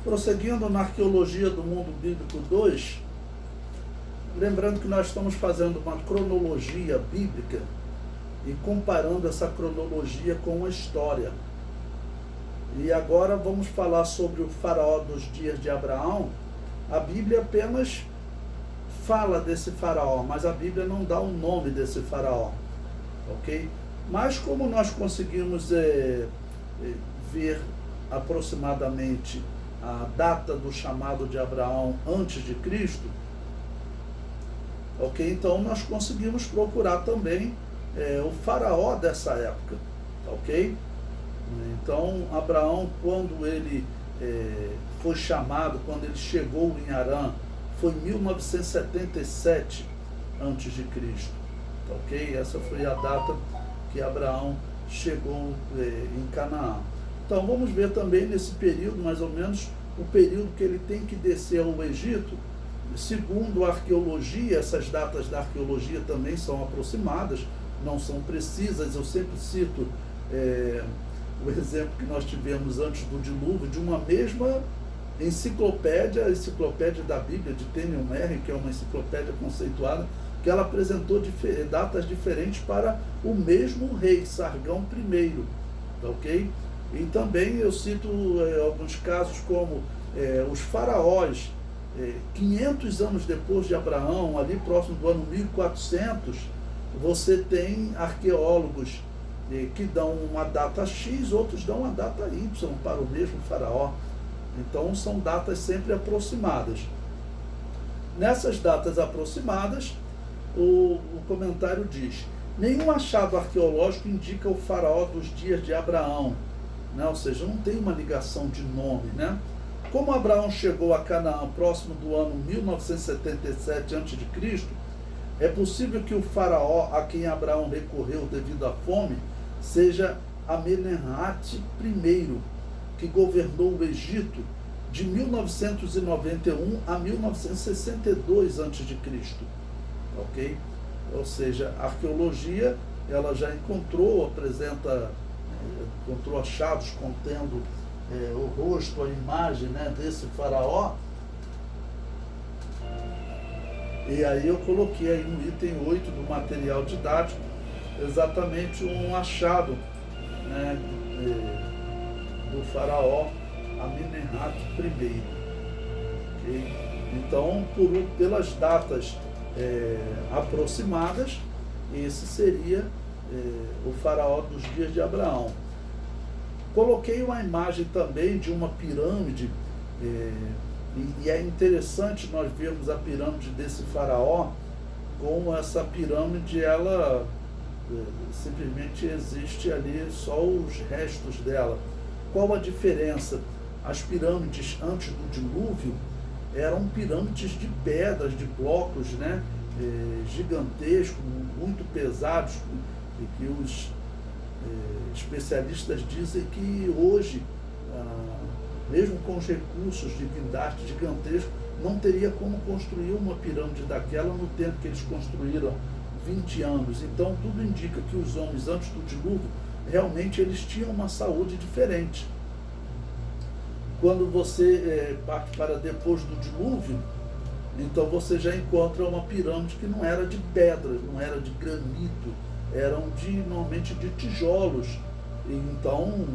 Prosseguindo na Arqueologia do Mundo Bíblico 2, lembrando que nós estamos fazendo uma cronologia bíblica e comparando essa cronologia com a história. E agora vamos falar sobre o faraó dos dias de Abraão. A Bíblia apenas fala desse faraó, mas a Bíblia não dá o nome desse faraó, ok? Mas como nós conseguimos ver aproximadamente a data do chamado de Abraão antes de Cristo, ok? Então nós conseguimos procurar também o faraó dessa época, ok? Então Abraão, quando ele foi chamado, quando ele chegou em Harã, foi em 1977 antes de Cristo, ok? Essa foi a data que Abraão chegou em Canaã. Então vamos ver também nesse período, mais ou menos, o período que ele tem que descer ao Egito. Segundo a arqueologia, essas datas da arqueologia também são aproximadas, não são precisas. Eu sempre cito o exemplo que nós tivemos antes do dilúvio, de uma mesma enciclopédia, a enciclopédia da Bíblia, de Tenniel Merrin, que é uma enciclopédia conceituada, que ela apresentou datas diferentes para o mesmo rei, Sargão I, ok? E também eu cito alguns casos como os faraós, 500 anos depois de Abraão, ali próximo do ano 1400, você tem arqueólogos que dão uma data X, outros dão uma data Y para o mesmo faraó. Então são datas sempre aproximadas. Nessas datas aproximadas, o comentário diz: nenhum achado arqueológico indica o faraó dos dias de Abraão, né? Ou seja, não tem uma ligação de nome, né? Como Abraão chegou a Canaã próximo do ano 1977 a.C., é possível que o faraó a quem Abraão recorreu devido à fome seja Amenemhat I, que governou o Egito de 1991 a 1962 a.C., ok? Ou seja, a arqueologia ela já encontrou achados contendo o rosto, a imagem, né, desse faraó. E aí eu coloquei aí no item 8 do material didático exatamente um achado, né, do faraó Amenemhat I. Okay? Então, pelas datas aproximadas, esse seria o faraó dos dias de Abraão. Coloquei uma imagem também de uma pirâmide, e é interessante nós vermos a pirâmide desse faraó, como essa pirâmide, ela simplesmente existe ali só os restos dela. Qual a diferença? As pirâmides antes do dilúvio eram pirâmides de pedras, de blocos, né, gigantescos, muito pesados, e que os especialistas dizem que hoje, mesmo com os recursos de guindaste gigantescos, não teria como construir uma pirâmide daquela no tempo que eles construíram, 20 anos. Então tudo indica que os homens antes do dilúvio realmente eles tinham uma saúde diferente. Quando você parte para depois do dilúvio, então você já encontra uma pirâmide que não era de pedra, não era de granito, eram normalmente de tijolos. E então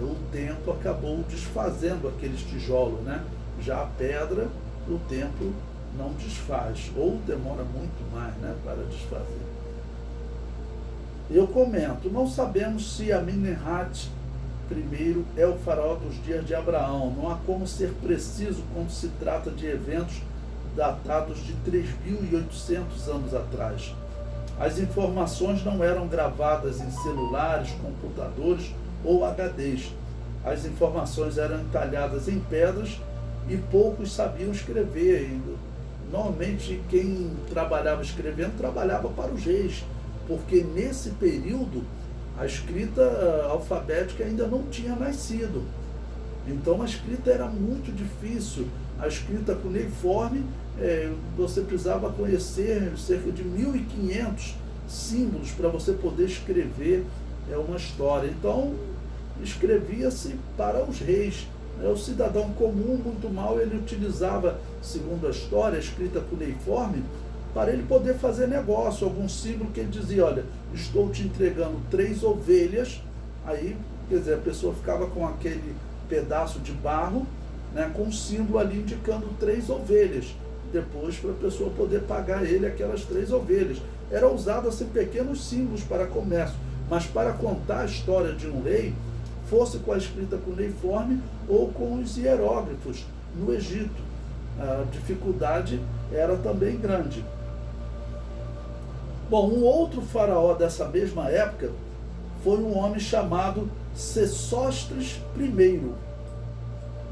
o tempo acabou desfazendo aqueles tijolos, né? Já a pedra, o tempo não desfaz, ou demora muito mais, né, para desfazer. Eu comento: não sabemos se Amenemhat I é o faraó dos dias de Abraão. Não há como ser preciso quando se trata de eventos datados de 3.800 anos atrás. As informações não eram gravadas em celulares, computadores ou HDs. As informações eram entalhadas em pedras e poucos sabiam escrever. Normalmente quem trabalhava escrevendo trabalhava para os reis, porque nesse período a escrita alfabética ainda não tinha nascido. Então a escrita era muito difícil. A escrita cuneiforme, você precisava conhecer cerca de 1.500 símbolos para você poder escrever uma história. Então escrevia-se para os reis, O cidadão comum, muito mal, ele utilizava, segundo a história, escrita cuneiforme, para ele poder fazer negócio, algum símbolo que ele dizia, olha, estou te entregando 3 ovelhas, aí, quer dizer, a pessoa ficava com aquele pedaço de barro, né, com um símbolo ali indicando 3 ovelhas, depois para a pessoa poder pagar ele aquelas 3 ovelhas. Era usado assim pequenos símbolos para comércio, mas para contar a história de um rei, fosse com a escrita cuneiforme ou com os hieróglifos no Egito. A dificuldade era também grande. Bom, um outro faraó dessa mesma época foi um homem chamado Sesostris I.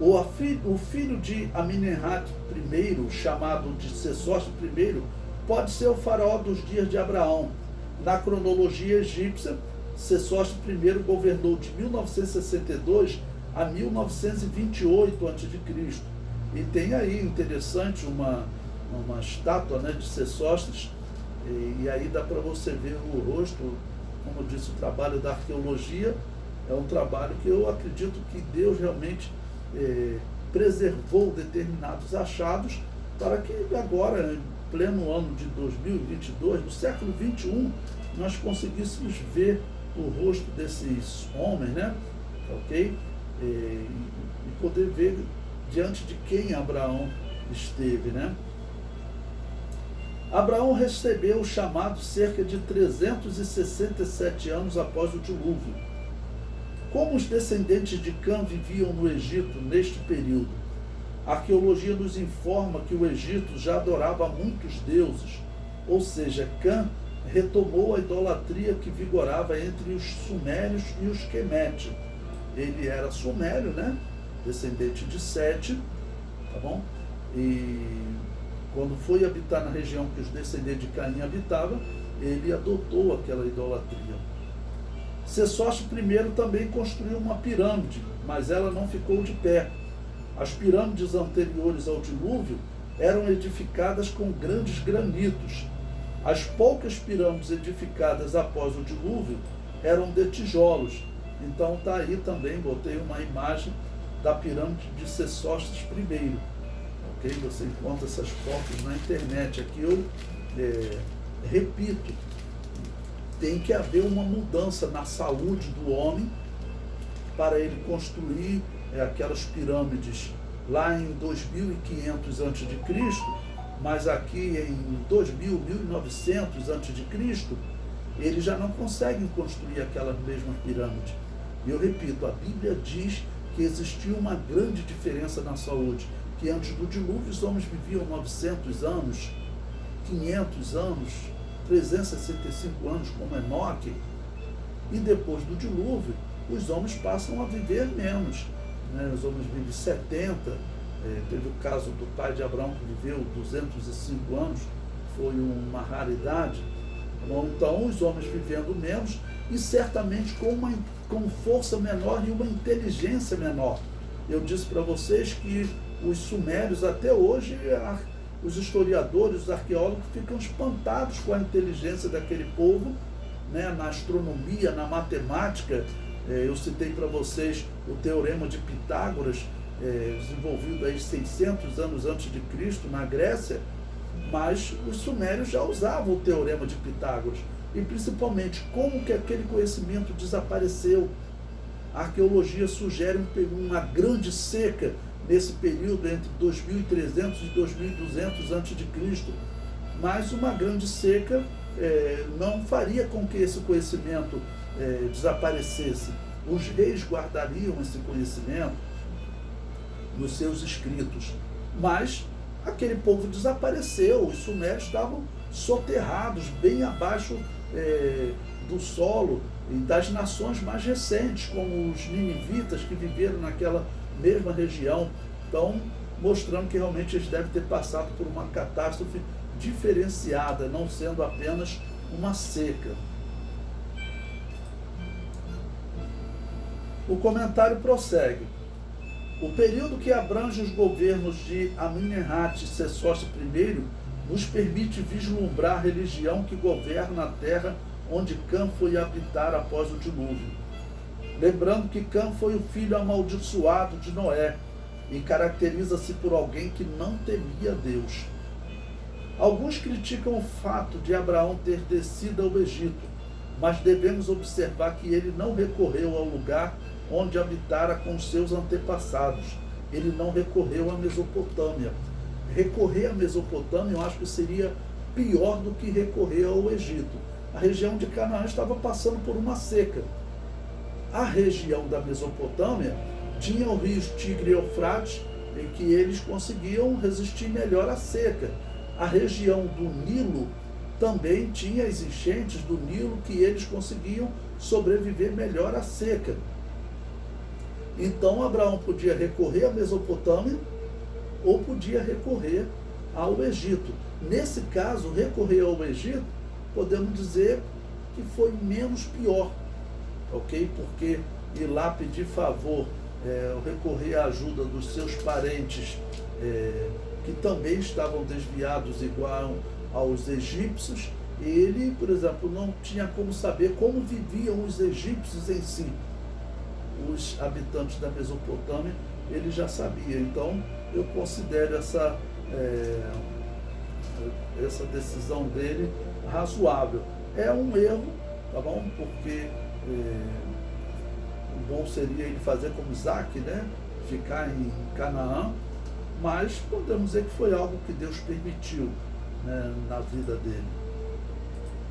O filho de Amenemhat I, chamado de Sesostris I, pode ser o faraó dos dias de Abraão. Na cronologia egípcia, Sesostris I governou de 1962 a 1928 a.C. E tem aí, interessante, uma estátua, né, de Sesostris, e aí dá para você ver o rosto. Como eu disse, o trabalho da arqueologia é um trabalho que eu acredito que Deus realmente preservou determinados achados para que agora, em pleno ano de 2022, no século 21, nós conseguíssemos ver o rosto desses homens, né? Ok? E poder ver diante de quem Abraão esteve, né? Abraão recebeu o chamado cerca de 367 anos após o dilúvio. Como os descendentes de Cã viviam no Egito neste período? A arqueologia nos informa que o Egito já adorava muitos deuses, ou seja, Cã retomou a idolatria que vigorava entre os sumérios e os quemete. Ele era sumério, né? Descendente de Sete, tá bom? E quando foi habitar na região que os descendentes de Caim habitavam, ele adotou aquela idolatria. Sesostris I também construiu uma pirâmide, mas ela não ficou de pé. As pirâmides anteriores ao dilúvio eram edificadas com grandes granitos. As poucas pirâmides edificadas após o dilúvio eram de tijolos. Então está aí também, botei uma imagem da pirâmide de Sesostris I. Ok? Você encontra essas fotos na internet. Aqui eu repito, tem que haver uma mudança na saúde do homem para ele construir aquelas pirâmides lá em 2500 a.C., mas aqui em 2000, 1900 a.C., eles já não conseguem construir aquela mesma pirâmide. E eu repito, a Bíblia diz que existia uma grande diferença na saúde, que antes do dilúvio os homens viviam 900 anos, 500 anos, 365 anos como Enoque, e depois do dilúvio os homens passam a viver menos, né? Os homens vivem 70, teve o caso do pai de Abraão que viveu 205 anos, foi uma raridade. Então os homens vivendo menos e certamente com força menor e uma inteligência menor. Eu disse para vocês que os sumérios até hoje, os historiadores, os arqueólogos ficam espantados com a inteligência daquele povo, né, na astronomia, na matemática. Eu citei para vocês o Teorema de Pitágoras, desenvolvido aí 600 anos antes de Cristo na Grécia, mas os sumérios já usavam o Teorema de Pitágoras. E principalmente, como que aquele conhecimento desapareceu? A arqueologia sugere uma grande seca nesse período entre 2300 e 2200 a.C., mas uma grande seca não faria com que esse conhecimento desaparecesse. Os reis guardariam esse conhecimento nos seus escritos, mas aquele povo desapareceu. Os sumérios estavam soterrados bem abaixo do solo e das nações mais recentes, como os ninivitas que viveram naquela mesma região. Então, mostrando que realmente eles devem ter passado por uma catástrofe diferenciada, não sendo apenas uma seca. O comentário prossegue. O período que abrange os governos de Amenemhat e Sesostris I nos permite vislumbrar a religião que governa a terra onde Cã foi habitar após o dilúvio. Lembrando que Cã foi o filho amaldiçoado de Noé e caracteriza-se por alguém que não temia Deus. Alguns criticam o fato de Abraão ter descido ao Egito, mas devemos observar que ele não recorreu ao lugar onde habitara com seus antepassados. Ele não recorreu à Mesopotâmia. Recorrer à Mesopotâmia eu acho que seria pior do que recorrer ao Egito. A região de Canaã estava passando por uma seca. A região da Mesopotâmia tinha o rio Tigre e Eufrates, em que eles conseguiam resistir melhor à seca. A região do Nilo também tinha as enchentes do Nilo, que eles conseguiam sobreviver melhor à seca. Então Abraão podia recorrer à Mesopotâmia ou podia recorrer ao Egito. Nesse caso, recorrer ao Egito, podemos dizer que foi menos pior, ok? Porque ir lá pedir favor, recorrer à ajuda dos seus parentes, que também estavam desviados igual aos egípcios, ele, por exemplo, não tinha como saber como viviam os egípcios em si. Os habitantes da Mesopotâmia, ele já sabia. Então, eu considero essa decisão dele razoável. É um erro, tá bom? Porque o bom seria ele fazer como Isaac, né? Ficar em Canaã, mas podemos dizer que foi algo que Deus permitiu, né, na vida dele.